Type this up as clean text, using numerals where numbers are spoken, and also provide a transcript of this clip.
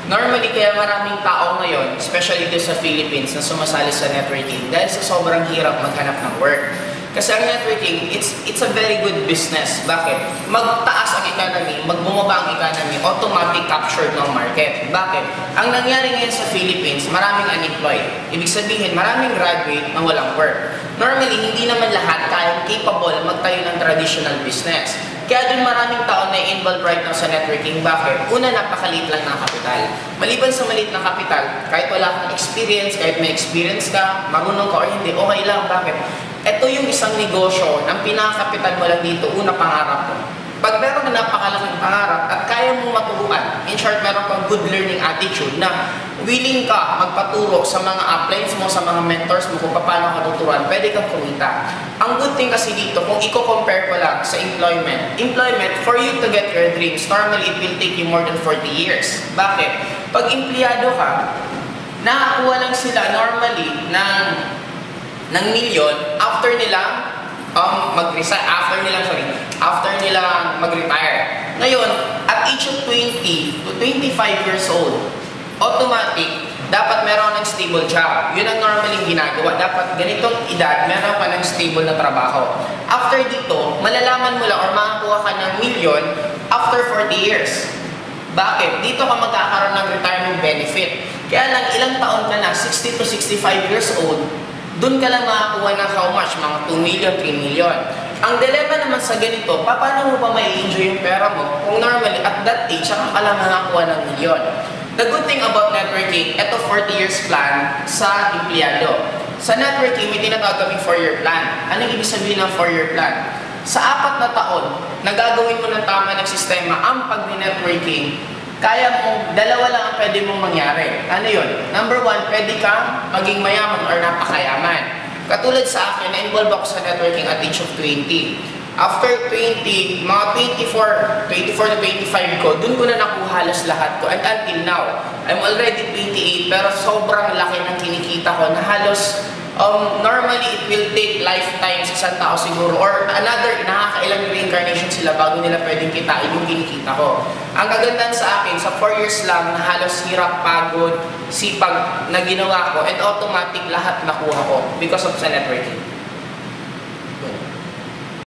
Normally, kaya maraming tao ngayon, especially dito sa Philippines, na sumasali sa networking dahil sa sobrang hirap maghanap ng work. Kasi ang networking, it's a very good business. Bakit? Magtaas ang economy, magbumaba ang economy, automatic captured ng market. Bakit? Ang nangyari ngayon sa Philippines, maraming unemployed. Ibig sabihin, maraming graduate na walang work. Normally, hindi naman lahat kayang capable magtayo ng traditional business. Kaya doon maraming tao na involved right now sa networking. Bakit? Una, napakaliit lang ng kapital. Maliban sa maliit na kapital, kahit wala kang experience, kahit may experience ka, marunong ka o hindi, okay lang. Bakit? Ito yung isang negosyo ng pinakapital mo lang dito, una pangarap mo. Pag meron ka napakalaking pangarap at kaya mong maturuan, in short, meron kang good learning attitude na willing ka magpaturo sa mga uplines mo, sa mga mentors mo kung paano ka tuturuan, pwede kang kumita. Ang good thing kasi dito, kung i-compare ko lang sa employment, for you to get your dreams, normally it will take you more than 40 years. Bakit? Pag empleyado ka, nakakuha lang sila normally ng milyon after nilang after nilang mag-retire. Ngayon, at age of 20 to 25 years old, automatic, dapat meron ng stable job. Yun ang normally ginagawa. Dapat ganitong edad, meron ka ng stable na trabaho. After dito, malalaman mo lang or makakuha ka ng milyon after 40 years. Bakit? Dito ka magkakaroon ng retirement benefit. Kaya lang, ilang taon ka na, 60 to 65 years old, doon ka lang makakuha ng how much? Mga 2 million, 3 million. Ang dilemma naman sa ganito, paano mo pa mai-enjoy yung pera mo kung normally at that age, saka ka lang makakuha ng milyon? The good thing about networking, ito 40 years plan sa empleyado. Sa networking, may tinatawag kami 4-year plan. Anong ibig sabihin ng 4-year plan? Sa 4 na taon, nagagawin mo ng tama ng sistema ang pag-networking, kaya mo, dalawa lang ang pwede mong mangyari. Ano yun? Number 1, pwede kang maging mayaman or napakayaman. Katulad sa akin, na-involve ako sa networking at age of 20. After 20, mga 24 to 25 ko, dun ko na nakuha halos lahat ko. And until now, I'm already 28, pero sobrang laki ng kinikita ko na halos normally it will take lifetime sa isang tao siguro or another, nakakailang reincarnation sila bago nila pwedeng kitain yung kinikita ko. Ang kagandahan sa akin, sa 4 years lang na halos hirap, pagod, sipag na ginawa ko and automatic lahat nakuha ko because of sa networking.